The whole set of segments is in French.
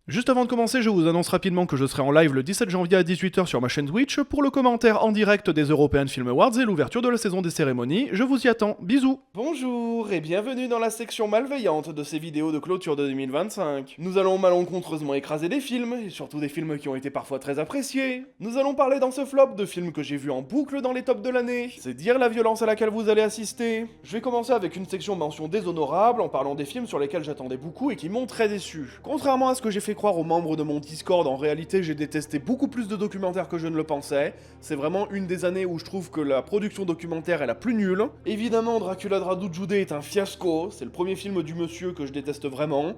Juste avant de commencer, je vous annonce rapidement que je serai en live le 17 janvier à 18h sur ma chaîne Twitch pour le commentaire en direct des European Film Awards et l'ouverture de la saison des cérémonies. Je vous y attends, bisous. Bonjour et bienvenue dans la section malveillante de ces vidéos de clôture de 2025. Nous allons malencontreusement écraser des films, et surtout des films qui ont été parfois très appréciés. Nous allons parler dans ce flop de films que j'ai vus en boucle dans les tops de l'année. C'est dire la violence à laquelle vous allez assister. Je vais commencer avec une section mention déshonorable en parlant des films sur lesquels j'attendais beaucoup et qui m'ont très déçu. Contrairement à ce que j'ai fait croire aux membres de mon Discord, en réalité j'ai détesté beaucoup plus de documentaires que je ne le pensais. C'est vraiment une des années où je trouve que la production documentaire est la plus nulle. Évidemment, Dracula de Radu Jude est un fiasco, c'est le premier film du monsieur que je déteste vraiment.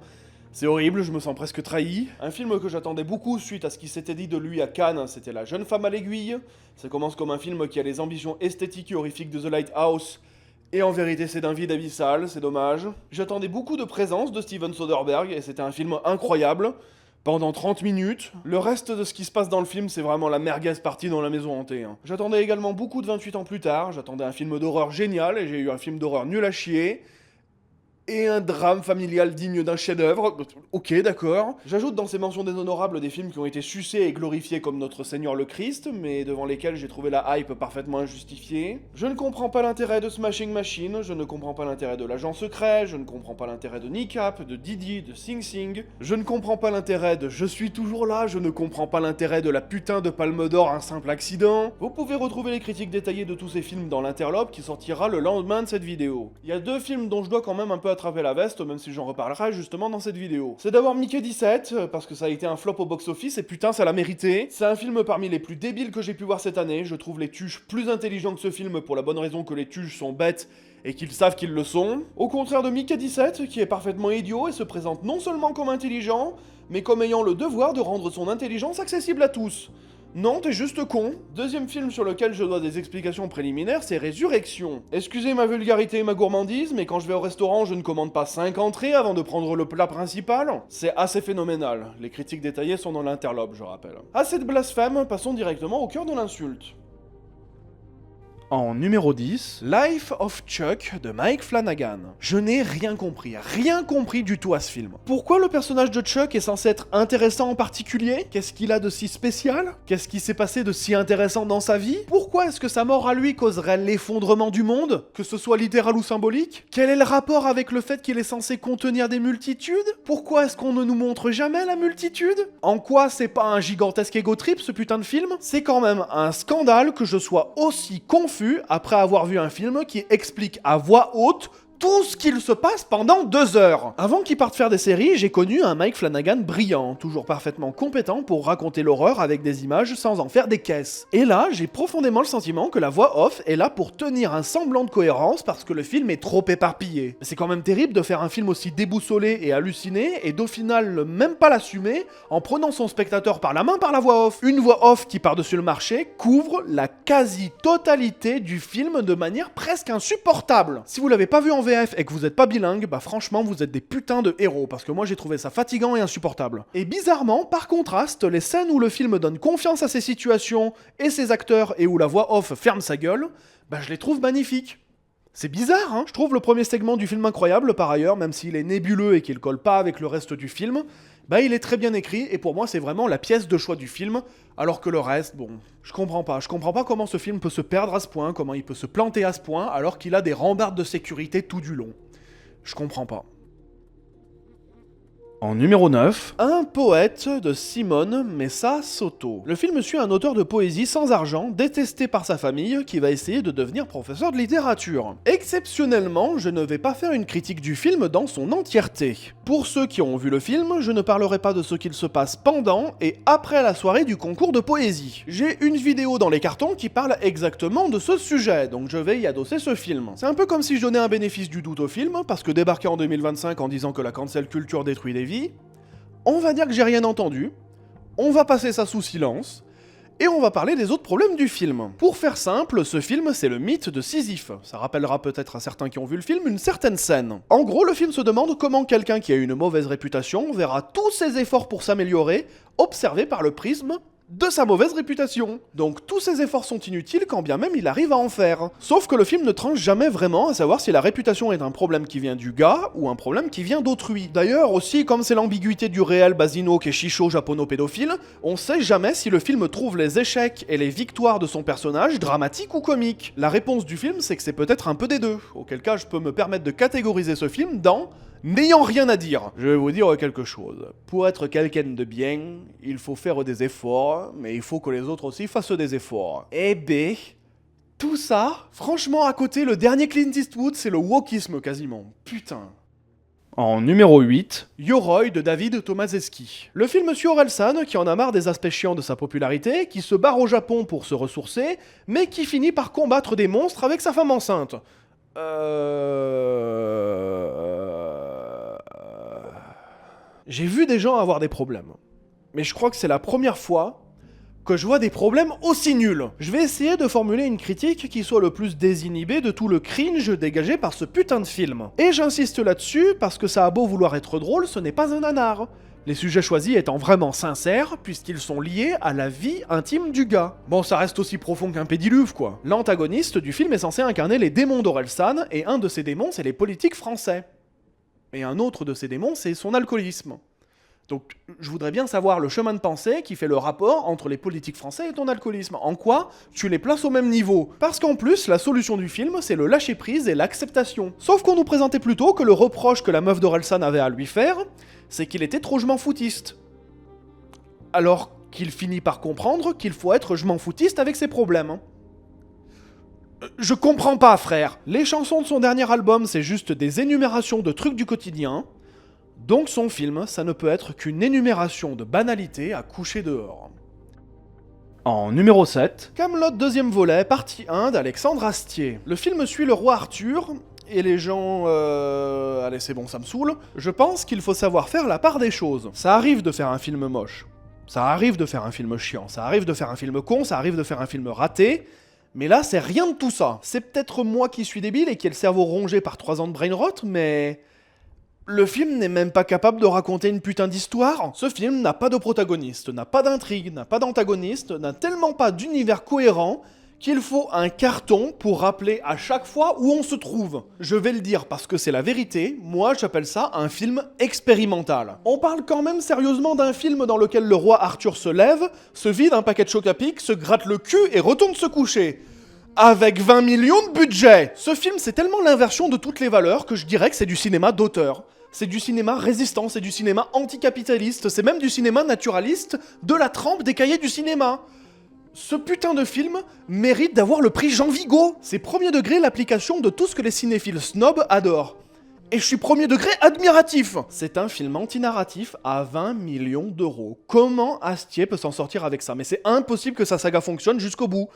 C'est horrible, je me sens presque trahi. Un film que j'attendais beaucoup suite à ce qui s'était dit de lui à Cannes, c'était La jeune femme à l'aiguille. Ça commence comme un film qui a les ambitions esthétiques et horrifiques de The Lighthouse, et en vérité c'est d'un vide abyssal, c'est dommage. J'attendais beaucoup de présence de Steven Soderbergh, et c'était un film incroyable. Pendant 30 minutes, le reste de ce qui se passe dans le film, c'est vraiment la merguez partie dans la maison hantée. J'attendais également beaucoup de 28 ans plus tard, j'attendais un film d'horreur génial, et j'ai eu un film d'horreur nul à chier. Et un drame familial digne d'un chef-d'œuvre. Ok, d'accord. J'ajoute dans ces mentions déshonorables des films qui ont été sucés et glorifiés comme Notre Seigneur le Christ, mais devant lesquels j'ai trouvé la hype parfaitement injustifiée. Je ne comprends pas l'intérêt de Smashing Machine, je ne comprends pas l'intérêt de l'Agent Secret, je ne comprends pas l'intérêt de Kneecap, de Didi, de Sing Sing. Je ne comprends pas l'intérêt de Je suis toujours là, je ne comprends pas l'intérêt de la putain de Palme d'Or, un simple accident. Vous pouvez retrouver les critiques détaillées de tous ces films dans l'interlope qui sortira le lendemain de cette vidéo. Il y a deux films dont je dois quand même un peu attraper la veste, même si j'en reparlerai justement dans cette vidéo. C'est d'abord Mickey 17, parce que ça a été un flop au box-office, et putain, ça l'a mérité. C'est un film parmi les plus débiles que j'ai pu voir cette année, je trouve les tuches plus intelligents que ce film pour la bonne raison que les tuches sont bêtes et qu'ils savent qu'ils le sont. Au contraire de Mickey 17, qui est parfaitement idiot et se présente non seulement comme intelligent, mais comme ayant le devoir de rendre son intelligence accessible à tous. Non, t'es juste con. Deuxième film sur lequel je dois des explications préliminaires, c'est Résurrection. Excusez ma vulgarité et ma gourmandise, mais quand je vais au restaurant, je ne commande pas 5 entrées avant de prendre le plat principal. C'est assez phénoménal. Les critiques détaillées sont dans l'interlope, je rappelle. Assez de blasphème, passons directement au cœur de l'insulte. En numéro 10, Life of Chuck de Mike Flanagan. Je n'ai rien compris du tout à ce film. Pourquoi le personnage de Chuck est censé être intéressant en particulier? Qu'est-ce qu'il a de si spécial? Qu'est-ce qui s'est passé de si intéressant dans sa vie? Pourquoi est-ce que sa mort à lui causerait l'effondrement du monde? Que ce soit littéral ou symbolique? Quel est le rapport avec le fait qu'il est censé contenir des multitudes? Pourquoi est-ce qu'on ne nous montre jamais la multitude? En quoi c'est pas un gigantesque ego trip ce putain de film? C'est quand même un scandale que je sois aussi confus après avoir vu un film qui explique à voix haute tout ce qu'il se passe pendant 2 heures. Avant qu'il parte faire des séries, j'ai connu un Mike Flanagan brillant, toujours parfaitement compétent pour raconter l'horreur avec des images sans en faire des caisses. Et là, j'ai profondément le sentiment que la voix off est là pour tenir un semblant de cohérence parce que le film est trop éparpillé. C'est quand même terrible de faire un film aussi déboussolé et halluciné et d'au final même pas l'assumer en prenant son spectateur par la main par la voix off. Une voix off qui par-dessus le marché couvre la quasi-totalité du film de manière presque insupportable. Si vous l'avez pas vu en VF et que vous êtes pas bilingue, bah franchement vous êtes des putains de héros, parce que moi j'ai trouvé ça fatigant et insupportable. Et bizarrement, par contraste, les scènes où le film donne confiance à ses situations et ses acteurs et où la voix off ferme sa gueule, bah je les trouve magnifiques. C'est bizarre, hein? Je trouve le premier segment du film incroyable par ailleurs, même s'il est nébuleux et qu'il colle pas avec le reste du film, bah il est très bien écrit et pour moi c'est vraiment la pièce de choix du film, alors que le reste, bon, je comprends pas comment ce film peut se perdre à ce point, comment il peut se planter à ce point, alors qu'il a des rambardes de sécurité tout du long. Je comprends pas. en numéro 9, Un poète de Simone Messa Soto. Le film suit un auteur de poésie sans argent, détesté par sa famille, qui va essayer de devenir professeur de littérature. Exceptionnellement, je ne vais pas faire une critique du film dans son entièreté. Pour ceux qui ont vu le film, je ne parlerai pas de ce qu'il se passe pendant et après la soirée du concours de poésie. J'ai une vidéo dans les cartons qui parle exactement de ce sujet, donc je vais y adosser ce film. C'est un peu comme si je donnais un bénéfice du doute au film, parce que débarquer en 2025 en disant que la cancel culture détruit des vies, on va dire que j'ai rien entendu, on va passer ça sous silence, et on va parler des autres problèmes du film. Pour faire simple, ce film c'est le mythe de Sisyphe. Ça rappellera peut-être à certains qui ont vu le film une certaine scène. En gros, le film se demande comment quelqu'un qui a une mauvaise réputation verra tous ses efforts pour s'améliorer observés par le prisme de sa mauvaise réputation. Donc tous ses efforts sont inutiles quand bien même il arrive à en faire. Sauf que le film ne tranche jamais vraiment à savoir si la réputation est un problème qui vient du gars ou un problème qui vient d'autrui. D'ailleurs aussi, comme c'est l'ambiguïté du réel Basino qui est chicho japono-pédophile, on sait jamais si le film trouve les échecs et les victoires de son personnage dramatiques ou comiques. La réponse du film c'est que c'est peut-être un peu des deux, auquel cas je peux me permettre de catégoriser ce film dans n'ayant rien à dire. Je vais vous dire quelque chose. Pour être quelqu'un de bien, il faut faire des efforts, mais il faut que les autres aussi fassent des efforts. Eh ben, tout ça, franchement, à côté, le dernier Clint Eastwood, c'est le wokisme quasiment. Putain. En numéro 8, Yoroi de David Tomaszewski. Le film sur Orelsan qui en a marre des aspects chiants de sa popularité, qui se barre au Japon pour se ressourcer, mais qui finit par combattre des monstres avec sa femme enceinte. J'ai vu des gens avoir des problèmes. Mais je crois que c'est la première fois que je vois des problèmes aussi nuls. Je vais essayer de formuler une critique qui soit le plus désinhibée de tout le cringe dégagé par ce putain de film. Et j'insiste là-dessus parce que ça a beau vouloir être drôle, ce n'est pas un nanar. Les sujets choisis étant vraiment sincères, puisqu'ils sont liés à la vie intime du gars. Bon, ça reste aussi profond qu'un pédiluve, quoi. L'antagoniste du film est censé incarner les démons d'Orelsan, et un de ces démons, c'est les politiques français. Et un autre de ces démons, c'est son alcoolisme. Donc, je voudrais bien savoir le chemin de pensée qui fait le rapport entre les politiques français et ton alcoolisme. En quoi tu les places au même niveau? Parce qu'en plus, la solution du film, c'est le lâcher-prise et l'acceptation. Sauf qu'on nous présentait plutôt que le reproche que la meuf d'Orelsan avait à lui faire, c'est qu'il était trop je m'en foutiste. Alors qu'il finit par comprendre qu'il faut être je m'en foutiste avec ses problèmes. Je comprends pas, frère. Les chansons de son dernier album, c'est juste des énumérations de trucs du quotidien. Donc son film, ça ne peut être qu'une énumération de banalités à coucher dehors. En numéro 7, Kaamelott deuxième volet, partie 1 d'Alexandre Astier. Le film suit le roi Arthur, et les gens... Allez c'est bon, ça me saoule. Je pense qu'il faut savoir faire la part des choses. Ça arrive de faire un film moche. Ça arrive de faire un film chiant. Ça arrive de faire un film con, ça arrive de faire un film raté. Mais là, c'est rien de tout ça. C'est peut-être moi qui suis débile et qui ai le cerveau rongé par 3 ans de brain rot, mais... Le film n'est même pas capable de raconter une putain d'histoire. Ce film n'a pas de protagoniste, n'a pas d'intrigue, n'a pas d'antagoniste, n'a tellement pas d'univers cohérent qu'il faut un carton pour rappeler à chaque fois où on se trouve. Je vais le dire parce que c'est la vérité, moi j'appelle ça un film expérimental. On parle quand même sérieusement d'un film dans lequel le roi Arthur se lève, se vide un paquet de choc à pic, se gratte le cul et retourne se coucher. Avec 20 millions de budget. Ce film, c'est tellement l'inversion de toutes les valeurs que je dirais que c'est du cinéma d'auteur. C'est du cinéma résistant, c'est du cinéma anticapitaliste, c'est même du cinéma naturaliste, de la trempe des cahiers du cinéma. Ce putain de film mérite d'avoir le prix Jean Vigo. C'est premier degré l'application de tout ce que les cinéphiles snobs adorent. Et je suis premier degré admiratif. C'est un film anti-narratif à 20 millions d'euros. Comment Astier peut s'en sortir avec ça? Mais c'est impossible que sa saga fonctionne jusqu'au bout.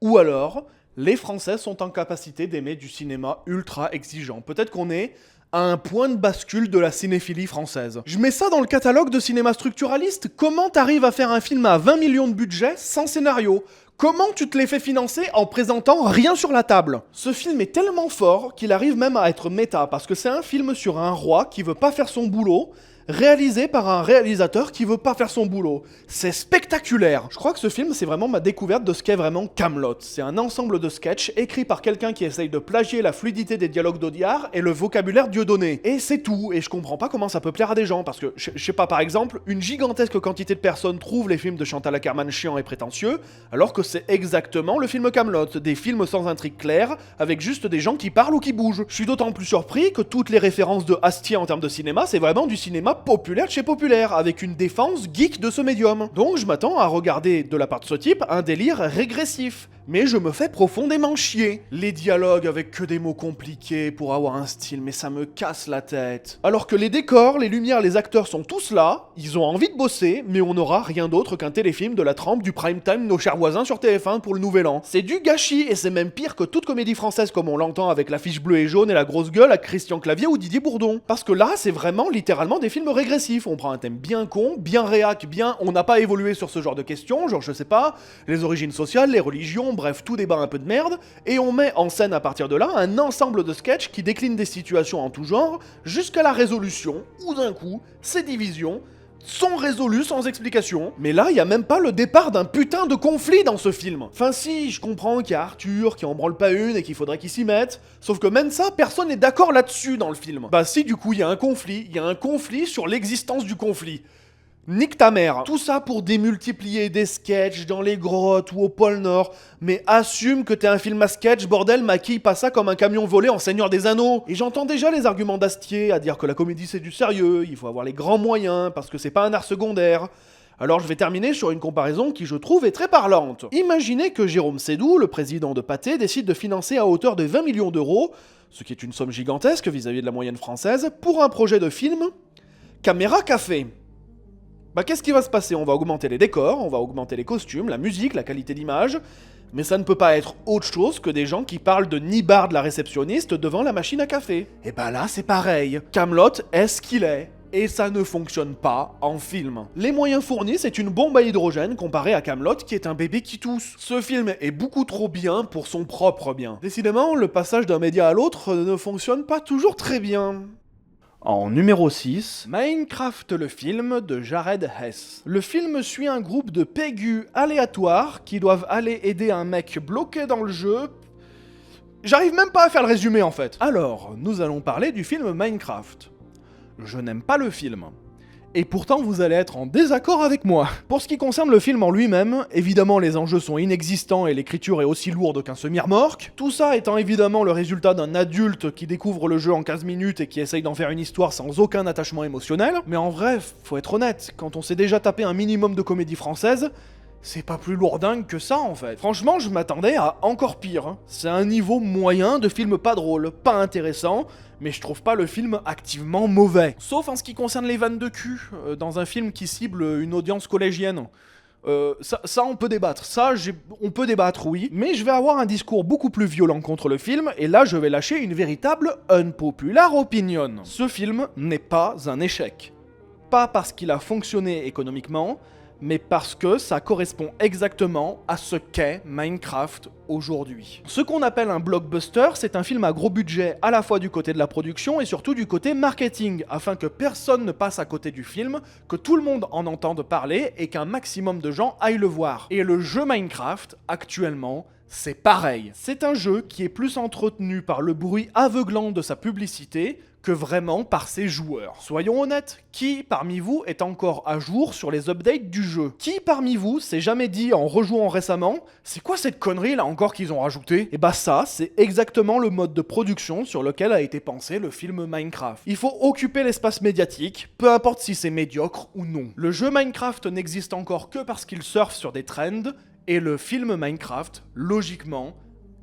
Ou alors, les Français sont en capacité d'aimer du cinéma ultra exigeant. Peut-être qu'on est à un point de bascule de la cinéphilie française. Je mets ça dans le catalogue de cinéma structuraliste. Comment t'arrives à faire un film à 20 millions de budget sans scénario? Comment tu te les fais financer en présentant rien sur la table? Ce film est tellement fort qu'il arrive même à être méta, parce que c'est un film sur un roi qui veut pas faire son boulot, réalisé par un réalisateur qui veut pas faire son boulot. C'est spectaculaire. Je crois que ce film, c'est vraiment ma découverte de ce qu'est vraiment Kaamelott. C'est un ensemble de sketchs écrits par quelqu'un qui essaye de plagier la fluidité des dialogues d'Audiard et le vocabulaire dieudonné. Et c'est tout. Et je comprends pas comment ça peut plaire à des gens, parce que, je sais pas, par exemple, une gigantesque quantité de personnes trouvent les films de Chantal Akerman chiants et prétentieux, alors que c'est exactement le film Kaamelott. Des films sans intrigue claire, avec juste des gens qui parlent ou qui bougent. Je suis d'autant plus surpris que toutes les références de Astier en termes de cinéma, c'est vraiment du cinéma populaire de chez populaire, avec une défense geek de ce médium. Donc je m'attends à regarder, de la part de ce type, un délire régressif. Mais je me fais profondément chier. Les dialogues avec que des mots compliqués pour avoir un style, mais ça me casse la tête. Alors que les décors, les lumières, les acteurs sont tous là, ils ont envie de bosser, mais on n'aura rien d'autre qu'un téléfilm de la trempe du prime time Nos Chers Voisins sur TF1 pour le Nouvel An. C'est du gâchis, et c'est même pire que toute comédie française comme on l'entend avec l'affiche bleue et jaune et la grosse gueule à Christian Clavier ou Didier Bourdon. Parce que là, c'est vraiment littéralement des films régressifs. On prend un thème bien con, bien réac, bien... On n'a pas évolué sur ce genre de questions, genre je sais pas, les origines sociales, les religions, bref, tout débat un peu de merde, et on met en scène à partir de là un ensemble de sketchs qui déclinent des situations en tout genre, jusqu'à la résolution, où d'un coup, ces divisions sont résolus sans explication. Mais là, il y a même pas le départ d'un putain de conflit dans ce film. Enfin si, je comprends qu'il y a Arthur qui en branle pas une et qu'il faudrait qu'il s'y mette, sauf que même ça, personne n'est d'accord là-dessus dans le film. Bah si, du coup, il y a un conflit sur l'existence du conflit. Nique ta mère. Tout ça pour démultiplier des sketchs dans les grottes ou au pôle Nord. Mais assume que t'es un film à sketch, bordel, maquille pas ça comme un camion volé en Seigneur des Anneaux. Et j'entends déjà les arguments d'Astier à dire que la comédie c'est du sérieux, il faut avoir les grands moyens, parce que c'est pas un art secondaire. Alors je vais terminer sur une comparaison qui je trouve est très parlante. Imaginez que Jérôme Sédou, le président de Pathé, décide de financer à hauteur de 20 millions d'euros, ce qui est une somme gigantesque vis-à-vis de la moyenne française, pour un projet de film Caméra Café. Bah qu'est-ce qui va se passer? On va augmenter les décors, on va augmenter les costumes, la musique, la qualité d'image, mais ça ne peut pas être autre chose que des gens qui parlent de nibarde la réceptionniste devant la machine à café. Et bah là c'est pareil, Kaamelott est ce qu'il est. Et ça ne fonctionne pas en film. Les moyens fournis, c'est une bombe à hydrogène comparée à Kaamelott qui est un bébé qui tousse. Ce film est beaucoup trop bien pour son propre bien. Décidément, le passage d'un média à l'autre ne fonctionne pas toujours très bien. En numéro 6, Minecraft le film de Jared Hess. Le film suit un groupe de pégus aléatoires qui doivent aller aider un mec bloqué dans le jeu. J'arrive même pas à faire le résumé en fait. Alors, nous allons parler du film Minecraft. Je n'aime pas le film. Et pourtant, vous allez être en désaccord avec moi. Pour ce qui concerne le film en lui-même, évidemment les enjeux sont inexistants et l'écriture est aussi lourde qu'un semi-remorque. Tout ça étant évidemment le résultat d'un adulte qui découvre le jeu en 15 minutes et qui essaye d'en faire une histoire sans aucun attachement émotionnel. Mais en vrai, faut être honnête, quand on s'est déjà tapé un minimum de comédie française, c'est pas plus lourdingue que ça en fait. Franchement, je m'attendais à encore pire. C'est un niveau moyen de film pas drôle, pas intéressant, mais je trouve pas le film activement mauvais. Sauf en ce qui concerne les vannes de cul, dans un film qui cible une audience collégienne. Ça on peut débattre, on peut débattre oui, mais je vais avoir un discours beaucoup plus violent contre le film, et là je vais lâcher une véritable unpopular opinion. Ce film n'est pas un échec. Pas parce qu'il a fonctionné économiquement, mais parce que ça correspond exactement à ce qu'est Minecraft aujourd'hui. Ce qu'on appelle un blockbuster, c'est un film à gros budget à la fois du côté de la production et surtout du côté marketing, afin que personne ne passe à côté du film, que tout le monde en entende parler et qu'un maximum de gens aillent le voir. Et le jeu Minecraft, actuellement, c'est pareil. C'est un jeu qui est plus entretenu par le bruit aveuglant de sa publicité que vraiment par ses joueurs. Soyons honnêtes, qui parmi vous est encore à jour sur les updates du jeu? Qui parmi vous s'est jamais dit en rejouant récemment « C'est quoi cette connerie là encore qu'ils ont rajouté ?» Et bah ça, c'est exactement le mode de production sur lequel a été pensé le film Minecraft. Il faut occuper l'espace médiatique, peu importe si c'est médiocre ou non. Le jeu Minecraft n'existe encore que parce qu'il surfe sur des trends, et le film Minecraft, logiquement,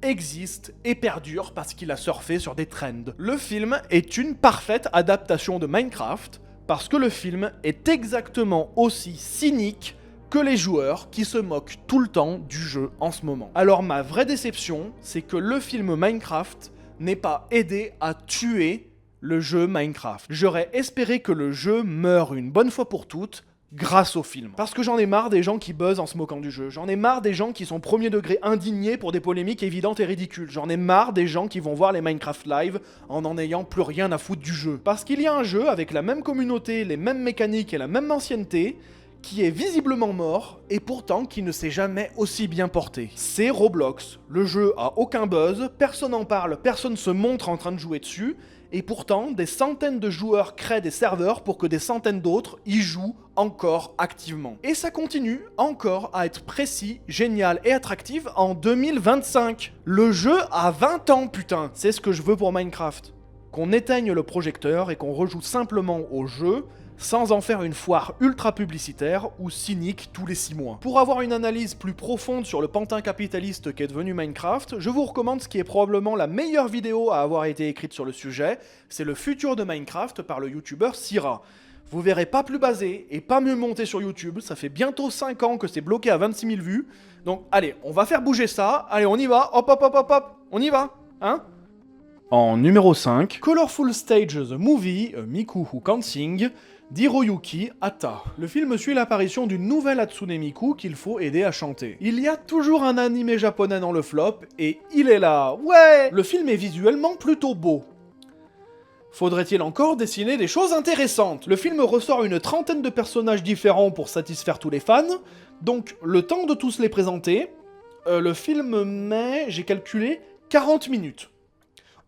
existe et perdure parce qu'il a surfé sur des trends. Le film est une parfaite adaptation de Minecraft parce que le film est exactement aussi cynique que les joueurs qui se moquent tout le temps du jeu en ce moment. Alors ma vraie déception, c'est que le film Minecraft n'ait pas aidé à tuer le jeu Minecraft. J'aurais espéré que le jeu meure une bonne fois pour toutes grâce au film. Parce que j'en ai marre des gens qui buzzent en se moquant du jeu. J'en ai marre des gens qui sont premier degré indignés pour des polémiques évidentes et ridicules. J'en ai marre des gens qui vont voir les Minecraft Live en ayant plus rien à foutre du jeu. Parce qu'il y a un jeu avec la même communauté, les mêmes mécaniques et la même ancienneté qui est visiblement mort et pourtant qui ne s'est jamais aussi bien porté. C'est Roblox. Le jeu a aucun buzz, personne en parle, personne se montre en train de jouer dessus, et pourtant, des centaines de joueurs créent des serveurs pour que des centaines d'autres y jouent encore activement. Et ça continue encore à être précis, génial et attractif en 2025. Le jeu a 20 ans, putain. C'est ce que je veux pour Minecraft. Qu'on éteigne le projecteur et qu'on rejoue simplement au jeu, sans en faire une foire ultra publicitaire ou cynique tous les 6 mois. Pour avoir une analyse plus profonde sur le pantin capitaliste qu'est devenu Minecraft, je vous recommande ce qui est probablement la meilleure vidéo à avoir été écrite sur le sujet, c'est le futur de Minecraft par le youtubeur Syrah. Vous verrez pas plus basé et pas mieux monté sur YouTube, ça fait bientôt 5 ans que c'est bloqué à 26 000 vues, donc allez, on va faire bouger ça, allez on y va, hop hop hop hop hop, on y va, hein? En numéro 5, Colorful Stage The Movie, A Miku Who Can't Sing, d'Hiroyuki Hata. Le film suit l'apparition d'une nouvelle Hatsune Miku qu'il faut aider à chanter. Il y a toujours un animé japonais dans le flop, et il est là, ouais! Le film est visuellement plutôt beau. Faudrait-il encore dessiner des choses intéressantes? Le film ressort une trentaine de personnages différents pour satisfaire tous les fans, donc le temps de tous les présenter, le film met, j'ai calculé, 40 minutes.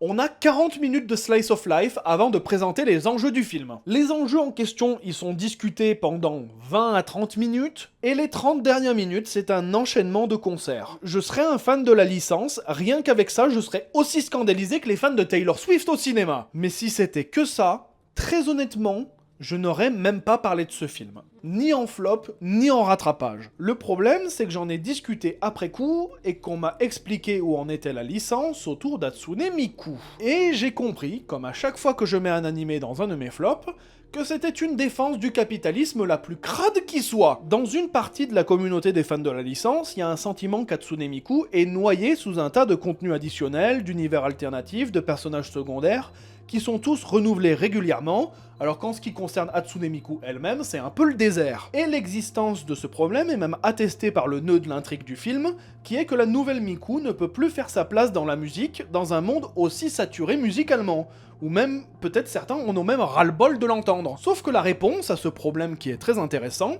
On a 40 minutes de slice of life avant de présenter les enjeux du film. Les enjeux en question, ils sont discutés pendant 20 à 30 minutes, et les 30 dernières minutes, c'est un enchaînement de concerts. Je serais un fan de la licence, rien qu'avec ça, je serais aussi scandalisé que les fans de Taylor Swift au cinéma. Mais si c'était que ça, très honnêtement, je n'aurais même pas parlé de ce film. Ni en flop, ni en rattrapage. Le problème, c'est que j'en ai discuté après coup, et qu'on m'a expliqué où en était la licence autour d'Hatsune Miku. Et j'ai compris, comme à chaque fois que je mets un animé dans un de mes flops, que c'était une défense du capitalisme la plus crade qui soit. Dans une partie de la communauté des fans de la licence, il y a un sentiment qu'Hatsune Miku est noyé sous un tas de contenus additionnels, d'univers alternatifs, de personnages secondaires, qui sont tous renouvelés régulièrement, alors qu'en ce qui concerne Hatsune Miku elle-même, c'est un peu le désert. Et l'existence de ce problème est même attestée par le nœud de l'intrigue du film, qui est que la nouvelle Miku ne peut plus faire sa place dans la musique, dans un monde aussi saturé musicalement, ou même, peut-être certains en ont même ras-le-bol de l'entendre. Sauf que la réponse à ce problème qui est très intéressant,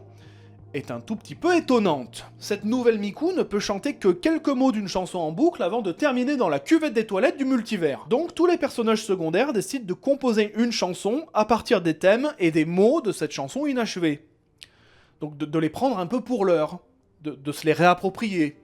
est un tout petit peu étonnante. Cette nouvelle Miku ne peut chanter que quelques mots d'une chanson en boucle avant de terminer dans la cuvette des toilettes du multivers. Donc tous les personnages secondaires décident de composer une chanson à partir des thèmes et des mots de cette chanson inachevée. Donc de les prendre un peu pour leur, de se les réapproprier.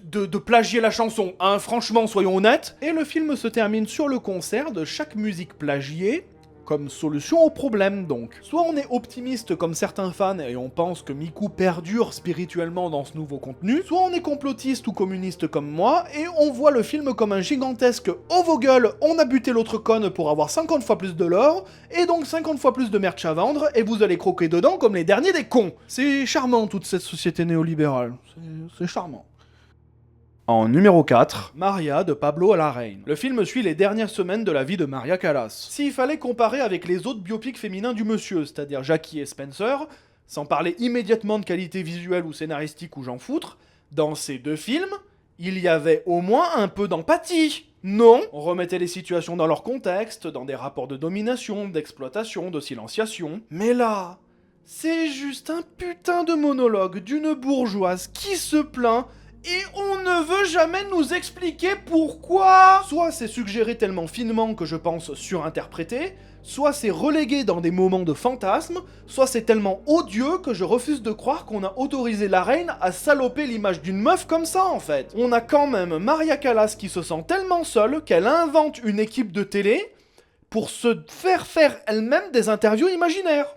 De plagier la chanson, hein, franchement, soyons honnêtes. Et le film se termine sur le concert de chaque musique plagiée, comme solution au problème donc. Soit on est optimiste comme certains fans et on pense que Miku perdure spirituellement dans ce nouveau contenu, soit on est complotiste ou communiste comme moi et on voit le film comme un gigantesque « Oh vos gueules, on a buté l'autre conne pour avoir 50 fois plus de l'or, et donc 50 fois plus de merch à vendre, et vous allez croquer dedans comme les derniers des cons !» C'est charmant toute cette société néolibérale, c'est charmant. En numéro 4, Maria de Pablo Larraín. Le film suit les dernières semaines de la vie de Maria Callas. S'il fallait comparer avec les autres biopics féminins du monsieur, c'est-à-dire Jackie et Spencer, sans parler immédiatement de qualité visuelle ou scénaristique ou j'en foutre, dans ces deux films, il y avait au moins un peu d'empathie. Non, on remettait les situations dans leur contexte, dans des rapports de domination, d'exploitation, de silenciation. Mais là, c'est juste un putain de monologue d'une bourgeoise qui se plaint et on ne veut jamais nous expliquer pourquoi. Soit c'est suggéré tellement finement que je pense surinterprété, soit c'est relégué dans des moments de fantasme, soit c'est tellement odieux que je refuse de croire qu'on a autorisé la reine à saloper l'image d'une meuf comme ça en fait. On a quand même Maria Callas qui se sent tellement seule qu'elle invente une équipe de télé pour se faire elle-même des interviews imaginaires.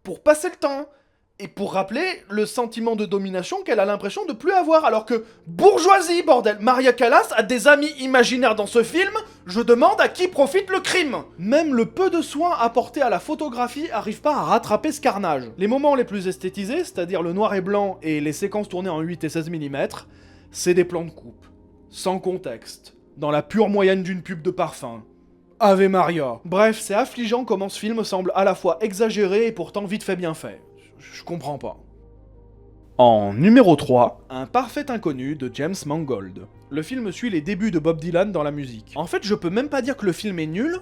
Pour passer le temps. Et pour rappeler le sentiment de domination qu'elle a l'impression de plus avoir, alors que bourgeoisie, bordel, Maria Callas a des amis imaginaires dans ce film, je demande à qui profite le crime. Même le peu de soin apporté à la photographie arrive pas à rattraper ce carnage. Les moments les plus esthétisés, c'est-à-dire le noir et blanc et les séquences tournées en 8 et 16 mm, c'est des plans de coupe, sans contexte, dans la pure moyenne d'une pub de parfum. Ave Maria. Bref, c'est affligeant comment ce film semble à la fois exagéré et pourtant vite fait bien fait. Je comprends pas. En numéro 3, Un parfait inconnu de James Mangold. Le film suit les débuts de Bob Dylan dans la musique. En fait, je peux même pas dire que le film est nul,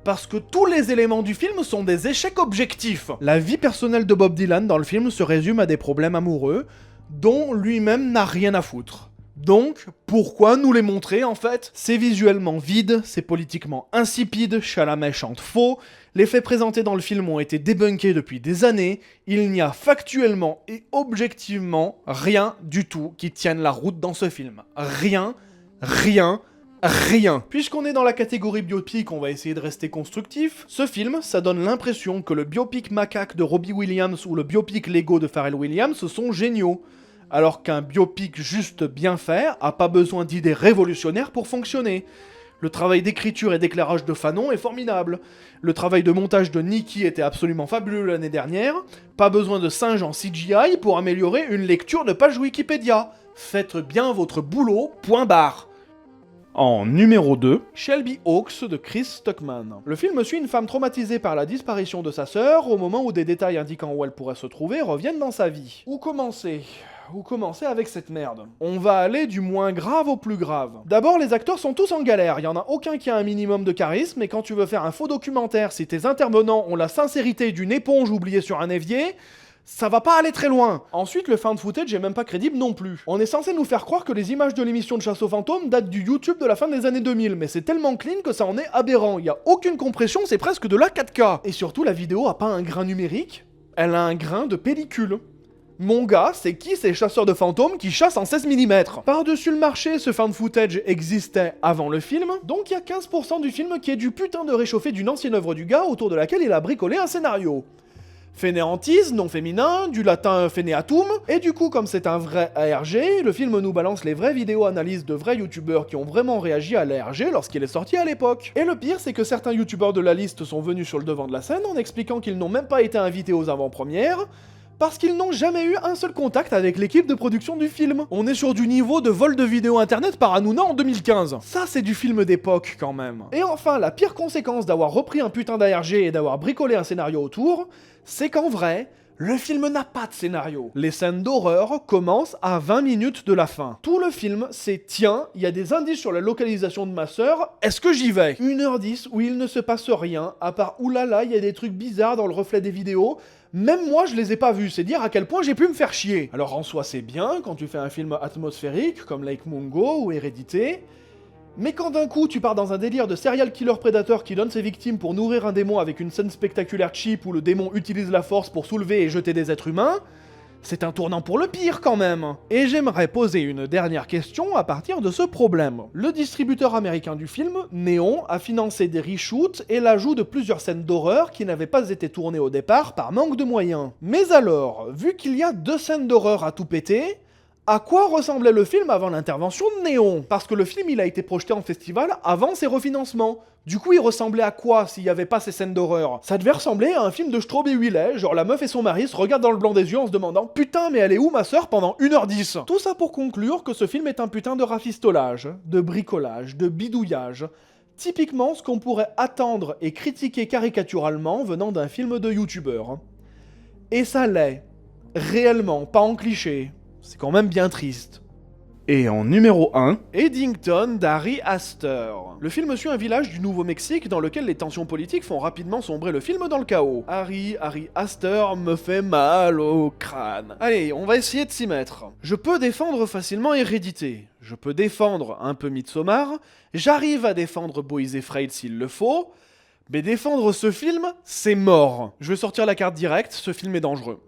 parce que tous les éléments du film sont des échecs objectifs. La vie personnelle de Bob Dylan dans le film se résume à des problèmes amoureux, dont lui-même n'a rien à foutre. Donc, pourquoi nous les montrer en fait? C'est visuellement vide, c'est politiquement insipide, Chalamet chante faux, les faits présentés dans le film ont été débunkés depuis des années, il n'y a factuellement et objectivement rien du tout qui tienne la route dans ce film. Rien. Puisqu'on est dans la catégorie biopic, on va essayer de rester constructif. Ce film, ça donne l'impression que le biopic Macaque de Robbie Williams ou le biopic Lego de Pharrell Williams sont géniaux. Alors qu'un biopic juste bien fait a pas besoin d'idées révolutionnaires pour fonctionner. Le travail d'écriture et d'éclairage de Fanon est formidable. Le travail de montage de Nikki était absolument fabuleux l'année dernière. Pas besoin de singes en CGI pour améliorer une lecture de page Wikipédia. Faites bien votre boulot, point barre. En numéro 2, Shelby Hawkes de Chris Stuckman. Le film suit une femme traumatisée par la disparition de sa sœur au moment où des détails indiquant où elle pourrait se trouver reviennent dans sa vie. Où commencer ? Où commencer avec cette merde? On va aller du moins grave au plus grave. D'abord, les acteurs sont tous en galère, y en a aucun qui a un minimum de charisme, et quand tu veux faire un faux documentaire, si tes intervenants ont la sincérité d'une éponge oubliée sur un évier, ça va pas aller très loin. Ensuite, le found footage est même pas crédible non plus. On est censé nous faire croire que les images de l'émission de chasse aux fantômes datent du YouTube de la fin des années 2000, mais c'est tellement clean que ça en est aberrant. Y a aucune compression, c'est presque de la 4K. Et surtout, la vidéo a pas un grain numérique, elle a un grain de pellicule. Mon gars, c'est qui ces chasseurs de fantômes qui chassent en 16 mm? Par-dessus le marché, ce found footage existait avant le film, donc il y a 15% du film qui est du putain de réchauffé d'une ancienne œuvre du gars autour de laquelle il a bricolé un scénario. Fainéantise, non féminin, du latin fainéatum, et du coup comme c'est un vrai ARG, le film nous balance les vraies vidéos analyses de vrais youtubeurs qui ont vraiment réagi à l'ARG lorsqu'il est sorti à l'époque. Et le pire c'est que certains youtubeurs de la liste sont venus sur le devant de la scène en expliquant qu'ils n'ont même pas été invités aux avant-premières, parce qu'ils n'ont jamais eu un seul contact avec l'équipe de production du film. On est sur du niveau de vol de vidéos internet par Hanouna en 2015. Ça c'est du film d'époque quand même. Et enfin, la pire conséquence d'avoir repris un putain d'ARG et d'avoir bricolé un scénario autour, c'est qu'en vrai, le film n'a pas de scénario. Les scènes d'horreur commencent à 20 minutes de la fin. Tout le film, c'est tiens, il y a des indices sur la localisation de ma sœur, est-ce que j'y vais? 1h10 où il ne se passe rien, à part oulala, il y a des trucs bizarres dans le reflet des vidéos. Même moi, je les ai pas vus, c'est dire à quel point j'ai pu me faire chier. Alors en soi, c'est bien quand tu fais un film atmosphérique comme Lake Mungo ou Hérédité, mais quand d'un coup tu pars dans un délire de serial killer prédateur qui donne ses victimes pour nourrir un démon avec une scène spectaculaire cheap où le démon utilise la force pour soulever et jeter des êtres humains, c'est un tournant pour le pire quand même. Et j'aimerais poser une dernière question à partir de ce problème. Le distributeur américain du film, Neon, a financé des reshoots et l'ajout de plusieurs scènes d'horreur qui n'avaient pas été tournées au départ par manque de moyens. Mais alors, vu qu'il y a 2 scènes d'horreur à tout péter, à quoi ressemblait le film avant l'intervention de Néon? Parce que le film il a été projeté en festival avant ses refinancements. Du coup il ressemblait à quoi s'il y avait pas ces scènes d'horreur? Ça devait ressembler à un film de Straub et Willet, genre la meuf et son mari se regardent dans le blanc des yeux en se demandant putain mais elle est où ma sœur pendant 1h10? Tout ça pour conclure que ce film est un putain de rafistolage, de bricolage, de bidouillage. Typiquement ce qu'on pourrait attendre et critiquer caricaturalement venant d'un film de youtubeur. Et ça l'est. Réellement, pas en cliché. C'est quand même bien triste. Et en numéro 1, Eddington d'Ari Aster. Le film suit un village du Nouveau-Mexique dans lequel les tensions politiques font rapidement sombrer le film dans le chaos. Ari Aster me fait mal au crâne. Allez, on va essayer de s'y mettre. Je peux défendre facilement Hérédité. Je peux défendre un peu Midsommar. J'arrive à défendre Boys Afraid s'il le faut. Mais défendre ce film, c'est mort. Je vais sortir la carte directe, ce film est dangereux.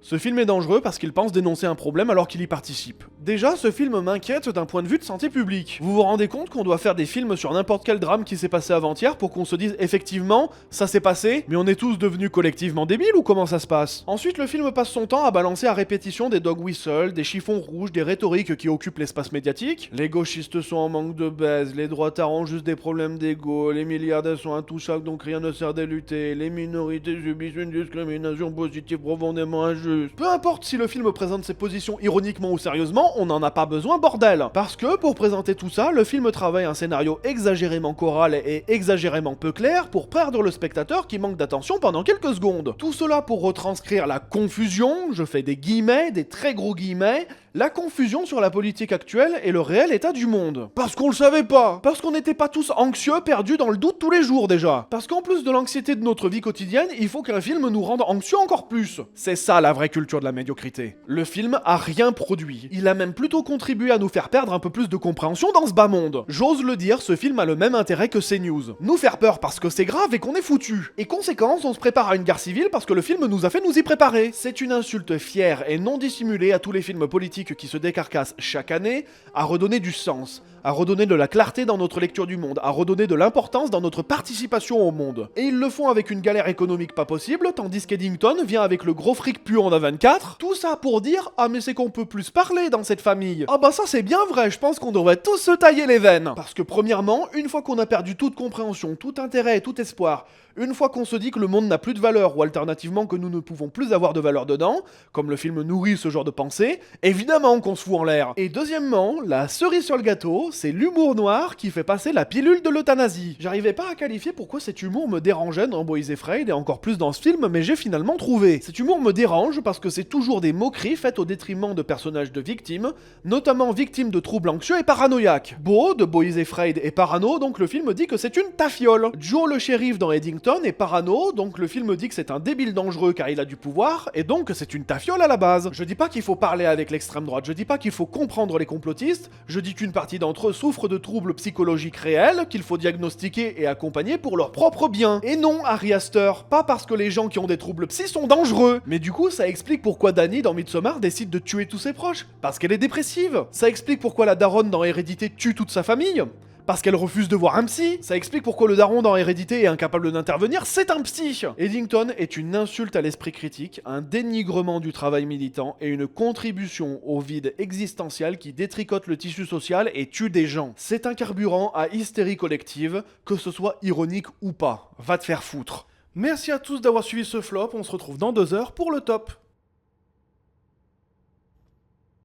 Ce film est dangereux parce qu'il pense dénoncer un problème alors qu'il y participe. Déjà, ce film m'inquiète d'un point de vue de santé publique. Vous vous rendez compte qu'on doit faire des films sur n'importe quel drame qui s'est passé avant-hier pour qu'on se dise effectivement, ça s'est passé, mais on est tous devenus collectivement débiles ou comment ça se passe? Ensuite, le film passe son temps à balancer à répétition des dog whistles, des chiffons rouges, des rhétoriques qui occupent l'espace médiatique. Les gauchistes sont en manque de baise, les droitards ont juste des problèmes d'ego, les milliardaires sont intouchables donc rien ne sert de lutter, les minorités subissent une discrimination positive profondément injuste. Peu importe si le film présente ses positions ironiquement ou sérieusement, on n'en a pas besoin, bordel. Parce que, pour présenter tout ça, le film travaille un scénario exagérément choral et exagérément peu clair pour perdre le spectateur qui manque d'attention pendant quelques secondes. Tout cela pour retranscrire la confusion, je fais des guillemets, des très gros guillemets, la confusion sur la politique actuelle et le réel état du monde. Parce qu'on le savait pas. Parce qu'on n'était pas tous anxieux, perdus dans le doute tous les jours déjà. Parce qu'en plus de l'anxiété de notre vie quotidienne, il faut qu'un film nous rende anxieux encore plus. C'est ça la vraie culture de la médiocrité. Le film a rien produit. Il a même plutôt contribué à nous faire perdre un peu plus de compréhension dans ce bas monde. J'ose le dire, ce film a le même intérêt que CNews. Nous faire peur parce que c'est grave et qu'on est foutu. Et conséquence, on se prépare à une guerre civile parce que le film nous a fait nous y préparer. C'est une insulte fière et non dissimulée à tous les films politiques qui se décarcassent chaque année, à redonner du sens, à redonner de la clarté dans notre lecture du monde, à redonner de l'importance dans notre participation au monde. Et ils le font avec une galère économique pas possible, tandis qu'Eddington vient avec le gros fric puant d'A24. Tout ça pour dire « Ah mais c'est qu'on peut plus parler dans cette famille !» Ah bah ça c'est bien vrai, je pense qu'on devrait tous se tailler les veines. Parce que premièrement, une fois qu'on a perdu toute compréhension, tout intérêt et tout espoir, Une fois qu'on se dit que le monde n'a plus de valeur, ou alternativement que nous ne pouvons plus avoir de valeur dedans, comme le film nourrit ce genre de pensée, évidemment qu'on se fout en l'air. Et deuxièmement, la cerise sur le gâteau, c'est l'humour noir qui fait passer la pilule de l'euthanasie. J'arrivais pas à qualifier pourquoi cet humour me dérangeait dans Boys Afraid et encore plus dans ce film, mais j'ai finalement trouvé. Cet humour me dérange parce que c'est toujours des moqueries faites au détriment de personnages de victimes, notamment victimes de troubles anxieux et paranoïaques. Beau, de Boys Afraid et parano, donc le film dit que c'est une tafiole. Joe le shérif dans Eddington est parano, donc le film dit que c'est un débile dangereux car il a du pouvoir, et donc c'est une tafiole à la base. Je dis pas qu'il faut parler avec l'extrême droite, je dis pas qu'il faut comprendre les complotistes, je dis qu'une partie d'entre eux souffrent de troubles psychologiques réels, qu'il faut diagnostiquer et accompagner pour leur propre bien. Et non, Ari Aster, pas parce que les gens qui ont des troubles psy sont dangereux. Mais du coup, ça explique pourquoi Dani dans Midsommar décide de tuer tous ses proches, parce qu'elle est dépressive. Ça explique pourquoi la daronne dans Hérédité tue toute sa famille, parce qu'elle refuse de voir un psy. Ça explique pourquoi le daron dans Hérédité est incapable d'intervenir, c'est un psy. Eddington est une insulte à l'esprit critique, un dénigrement du travail militant et une contribution au vide existentiel qui détricote le tissu social et tue des gens. C'est un carburant à hystérie collective, que ce soit ironique ou pas. Va te faire foutre. Merci à tous d'avoir suivi ce flop, on se retrouve dans 2 heures pour le top.